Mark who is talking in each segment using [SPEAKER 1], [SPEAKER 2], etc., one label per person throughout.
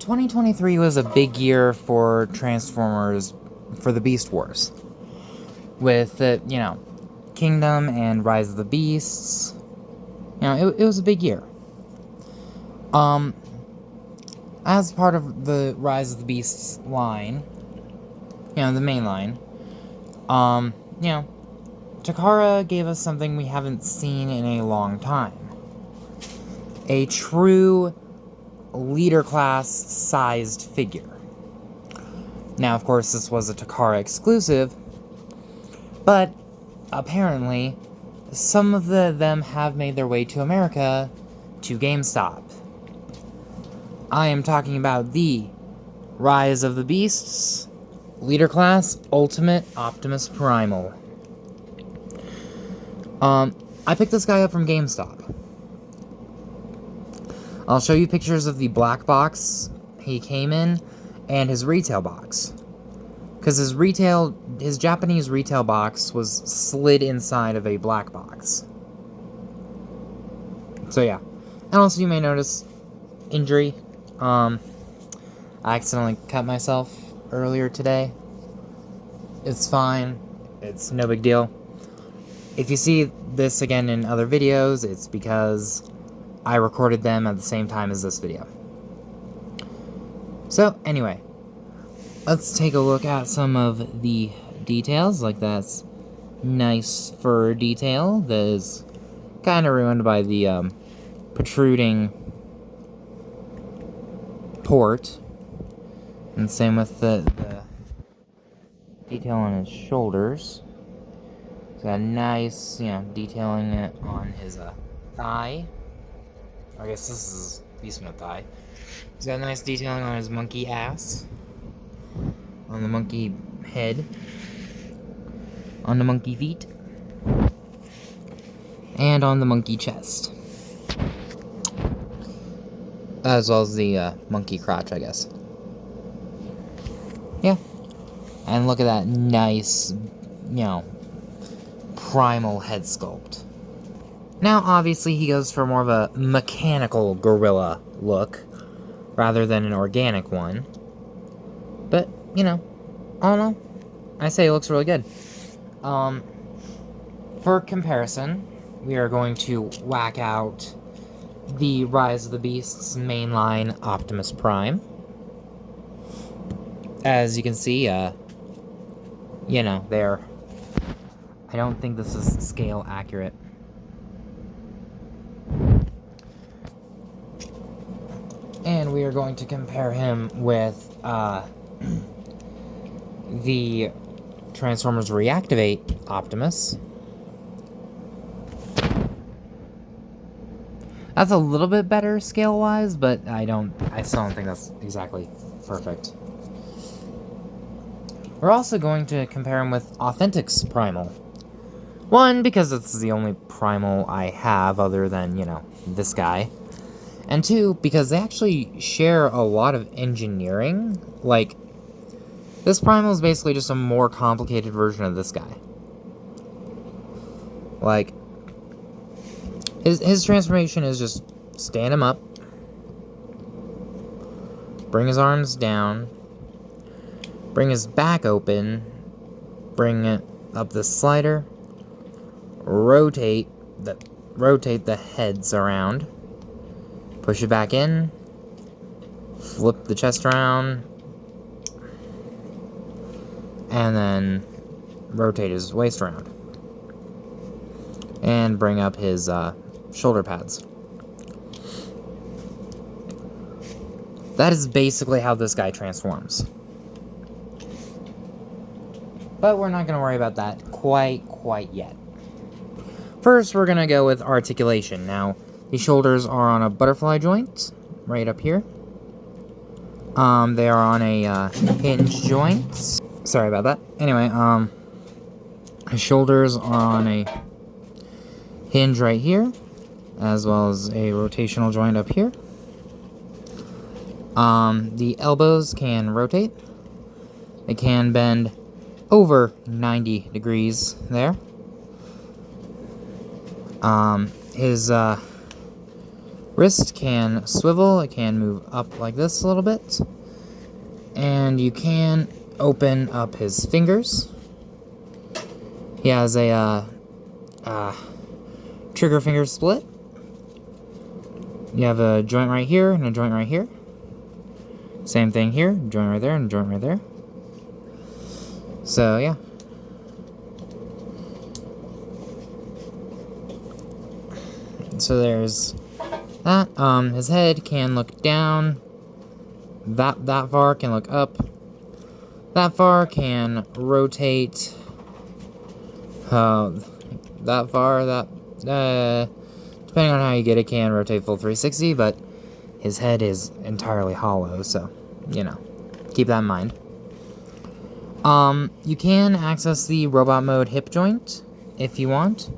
[SPEAKER 1] 2023 was a big year for Transformers for the Beast Wars. With the, Kingdom and Rise of the Beasts. It was a big year. As part of the Rise of the Beasts line, the main line, Takara gave us something we haven't seen in a long time. A true leader class sized figure. Now, of course, this was a Takara exclusive, but apparently some of them have made their way to America to GameStop. I am talking about the Rise of the Beasts Leader Class Ultimate Optimus Primal. I picked this guy up from GameStop. I'll show you pictures of the black box he came in and his retail box. Because his Japanese retail box was slid inside of a black box. So yeah. And also you may notice injury. I accidentally cut myself earlier today. It's fine. It's no big deal. If you see this again in other videos, it's because I recorded them at the same time as this video. So, anyway, let's take a look at some of the details, like that nice fur detail that is kind of ruined by the protruding port. And same with the detail on his shoulders. He's got a nice, detailing it on his thigh. I guess this is decent with thigh. He's got a nice detailing on his monkey ass. On the monkey head. On the monkey feet. And on the monkey chest. As well as the monkey crotch, I guess. Yeah. And look at that nice, primal head sculpt. Now, obviously, he goes for more of a mechanical gorilla look, rather than an organic one. But, all in all, I say it looks really good. For comparison, we are going to whack out the Rise of the Beasts mainline Optimus Prime. As you can see, there. I don't think this is scale accurate. And we are going to compare him with the Transformers Reactivate Optimus. That's a little bit better scale-wise, but I still don't think that's exactly perfect. We're also going to compare him with Authentic's Primal. One, because it's the only Primal I have other than, this guy. And two, because they actually share a lot of engineering. Like, this Primal is basically just a more complicated version of this guy. Like, his transformation is just stand him up, bring his arms down, bring his back open, bring it up the slider, rotate the heads around, push it back in, flip the chest around, and then rotate his waist around. And bring up his shoulder pads. That is basically how this guy transforms. But we're not going to worry about that quite yet. First, we're going to go with articulation. Now, the shoulders are on a butterfly joint, right up here. They are on a hinge joint. Sorry about that. Anyway, his shoulders are on a hinge right here, as well as a rotational joint up here. The elbows can rotate. They can bend over 90 degrees there. His Wrist can swivel, it can move up like this a little bit. And you can open up his fingers. He has a trigger finger split. You have a joint right here and a joint right here. Same thing here, joint right there and joint right there. So yeah. So there's that. His head can look down. That far can look up. That far can rotate. That far, depending on how you get it, can rotate full 360, but his head is entirely hollow, so, keep that in mind. You can access the robot mode hip joint if you want.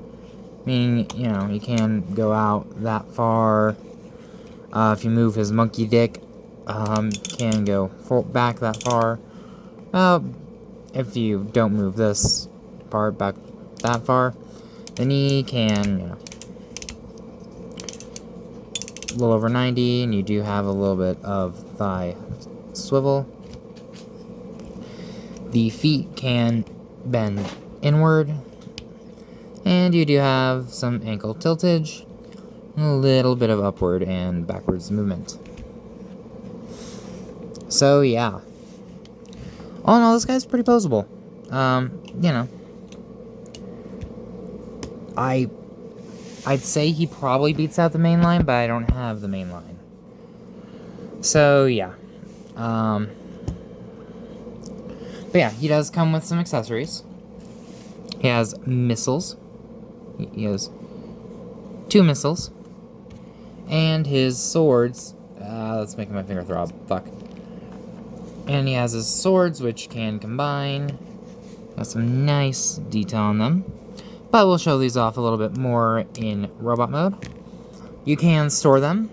[SPEAKER 1] Meaning, you can go out that far. If you move his monkey dick, can go back that far. If you don't move this part back that far, the knee can, a little over 90, and you do have a little bit of thigh swivel. The feet can bend inward, and you do have some ankle tiltage, and a little bit of upward and backwards movement. So yeah, all in all, this guy's pretty posable. I'd say he probably beats out the main line, but I don't have the main line. So yeah. But yeah, he does come with some accessories. He has missiles. He has 2 missiles. And his swords. That's making my finger throb. Fuck. And he has his swords, which can combine. Got some nice detail on them. But we'll show these off a little bit more in robot mode. You can store them.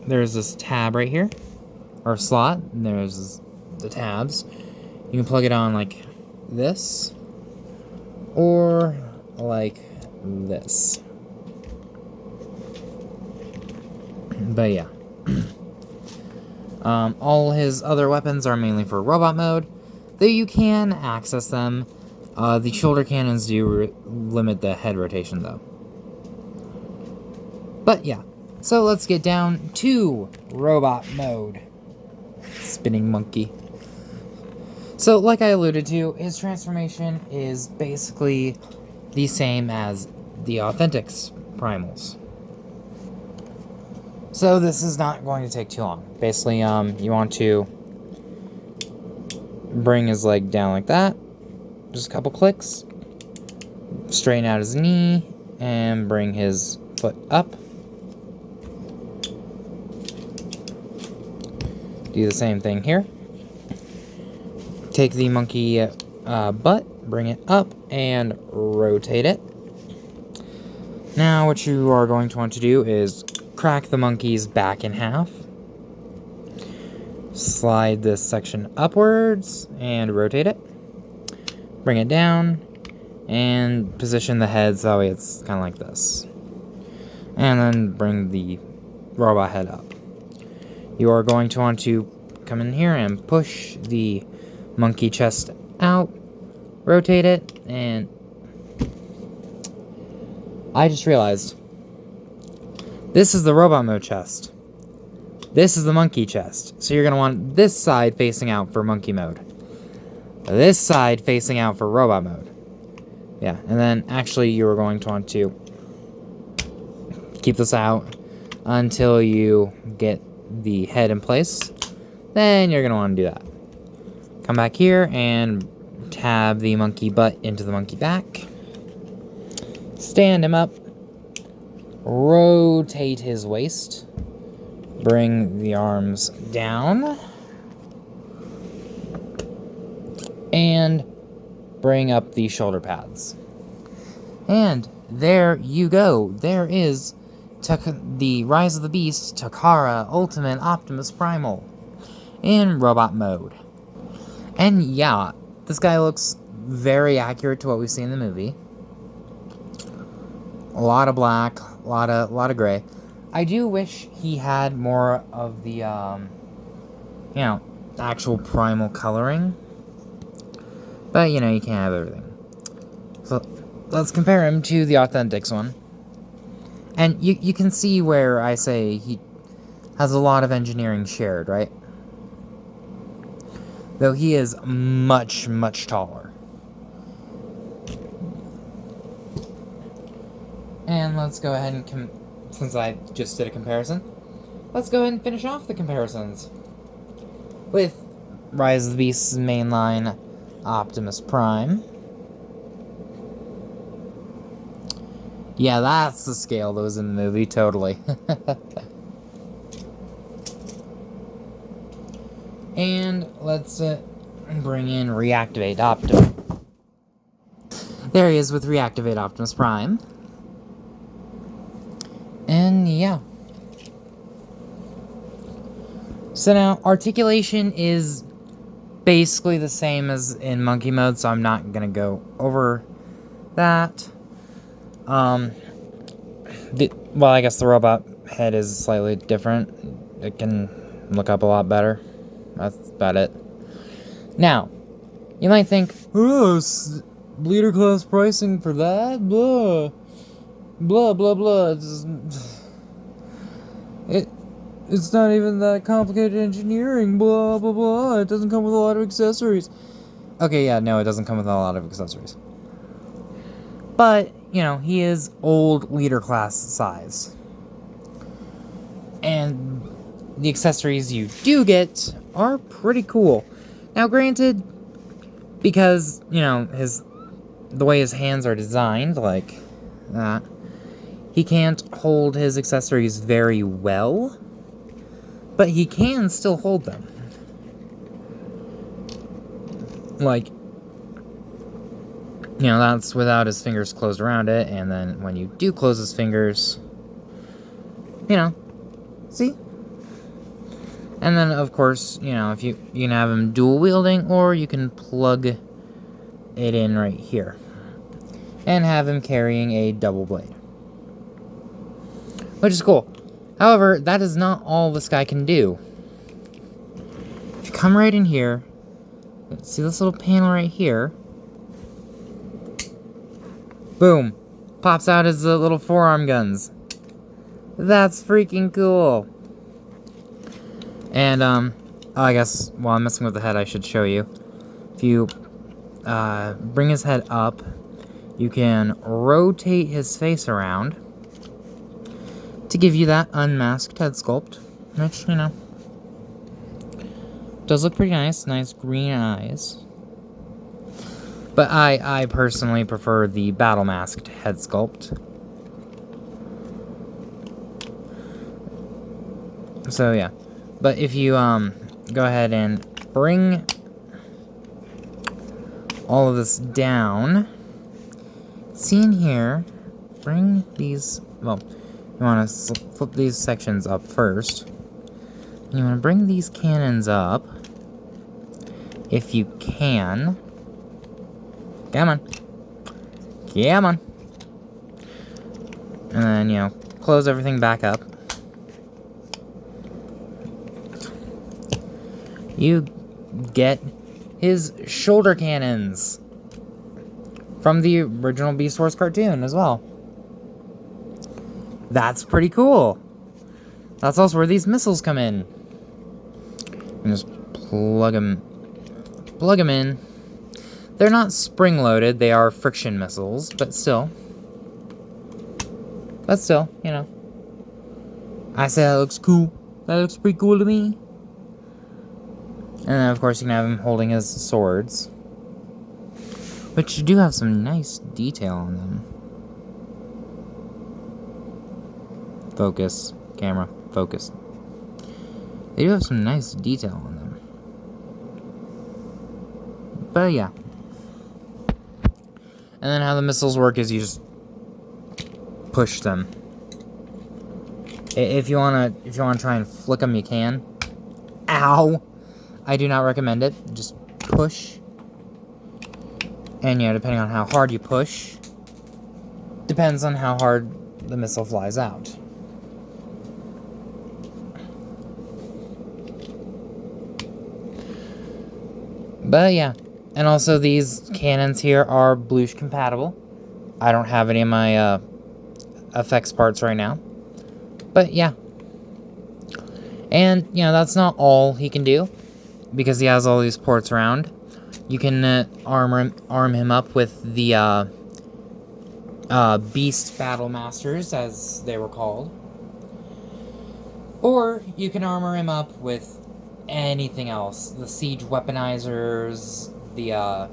[SPEAKER 1] There's this tab right here. Or slot. And there's the tabs. You can plug it on like this. Or like this. But yeah. All his other weapons are mainly for robot mode, though you can access them. The shoulder cannons do limit the head rotation, though. But yeah, so let's get down to robot mode. Spinning monkey. So, like I alluded to, his transformation is basically the same as the authentic primals. So this is not going to take too long. Basically, you want to bring his leg down like that. Just a couple clicks. Straighten out his knee and bring his foot up. Do the same thing here. Take the monkey butt, bring it up, and rotate it. Now what you are going to want to do is crack the monkey's back in half. Slide this section upwards and rotate it. Bring it down and position the head so that way it's kind of like this. And then bring the robot head up. You are going to want to come in here and push the monkey chest out, rotate it, and I just realized this is the robot mode chest. This is the monkey chest. So you're going to want this side facing out for monkey mode. This side facing out for robot mode. Yeah, and then actually you are going to want to keep this out until you get the head in place. Then you're going to want to do that. Come back here and tab the monkey butt into the monkey back. Stand him up. Rotate his waist. Bring the arms down. And bring up the shoulder pads. And there you go. There is the Rise of the Beast, Takara, Ultimate Optimus Primal in robot mode. And yeah, this guy looks very accurate to what we see in the movie. A lot of black, a lot of gray. I do wish he had more of the, actual primal coloring. But, you can't have everything. So, let's compare him to the Authentics one. And you can see where I say he has a lot of engineering shared, right? Though he is much, much taller. And let's go ahead and, since I just did a comparison, let's go ahead and finish off the comparisons with Rise of the Beasts mainline Optimus Prime. Yeah, that's the scale that was in the movie, totally. And let's bring in Reactivate Optimus. There he is with Reactivate Optimus Prime. And yeah. So now, articulation is basically the same as in monkey mode, so I'm not going to go over that. Well, I guess the robot head is slightly different. It can look up a lot better. That's about it. Now, you might think, oh, leader class pricing for that? Blah. Blah, blah, blah. It's not even that complicated engineering. Blah, blah, blah. It doesn't come with a lot of accessories. Okay, yeah, no, it doesn't come with a lot of accessories. But, he is old leader class size. And the accessories you do get are pretty cool. Now, granted, because, the way his hands are designed, like that, he can't hold his accessories very well, but he can still hold them. Like, that's without his fingers closed around it, and then when you do close his fingers, see? And then, of course, if you can have him dual wielding, or you can plug it in right here and have him carrying a double blade, which is cool. However, that is not all this guy can do. If you come right in here, see this little panel right here? Boom! Pops out his little forearm guns. That's freaking cool. And, I guess while I'm messing with the head, I should show you. If you bring his head up, you can rotate his face around to give you that unmasked head sculpt, which, does look pretty nice. Nice green eyes. But I personally prefer the battle masked head sculpt. So, yeah. But if you, go ahead and bring all of this down, see in here, bring these, well, you want to flip these sections up first. You want to bring these cannons up, if you can. Come on. Come on. And then, close everything back up. You get his shoulder cannons from the original Beast Wars cartoon as well. That's pretty cool. That's also where these missiles come in. And just plug them in. They're not spring-loaded, they are friction missiles, but still. I say that looks cool. That looks pretty cool to me. And then, of course, you can have him holding his swords, which do have some nice detail on them. Focus. Camera. Focus. They do have some nice detail on them. But, yeah. And then how the missiles work is you just push them. If you wanna try and flick them, you can. Ow! I do not recommend it. Just push. And depending on how hard you push, depends on how hard the missile flies out. But yeah. And also these cannons here are Blush compatible. I don't have any of my effects parts right now. But yeah. And, you know, that's not all he can do, because he has all these ports around. You can arm him up with the Beast Battle Masters, as they were called. Or you can armor him up with anything else. The Siege Weaponizers, the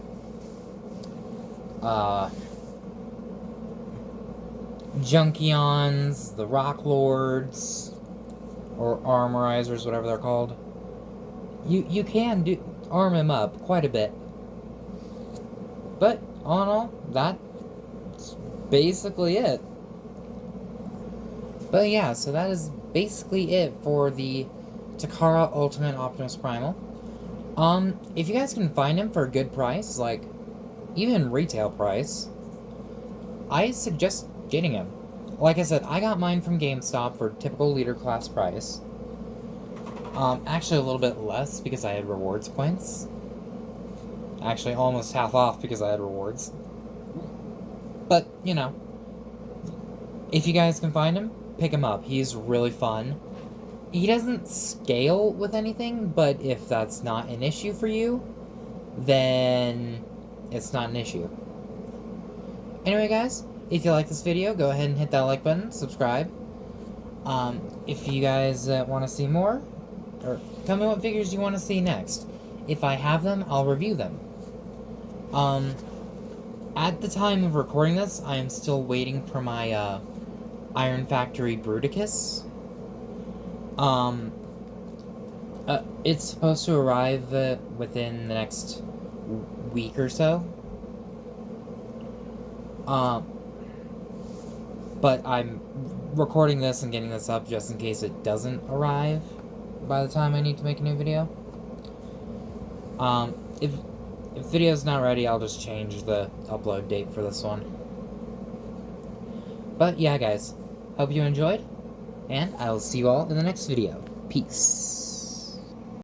[SPEAKER 1] Junkions, the Rock Lords, or Armorizers, whatever they're called. You can arm him up quite a bit. But, all in all, that's basically it. But yeah, so that is basically it for the Takara Ultimate Optimus Primal. If you guys can find him for a good price, like, even retail price, I suggest getting him. Like I said, I got mine from GameStop for typical leader class price. Actually a little bit less because I had rewards points. Actually, almost half off because I had rewards. But, you know, if you guys can find him, pick him up. He's really fun. He doesn't scale with anything, but if that's not an issue for you, then it's not an issue. Anyway, guys, if you like this video, go ahead and hit that like button, subscribe. If you guys want to see more, or tell me what figures you want to see next. If I have them, I'll review them. At the time of recording this, I am still waiting for my, Iron Factory Bruticus. It's supposed to arrive, within the next week or so. But I'm recording this and getting this up just in case it doesn't arrive by the time I need to make a new video. If video's not ready, I'll just change the upload date for this one. But yeah, guys, hope you enjoyed, and I'll see you all in the next video. Peace.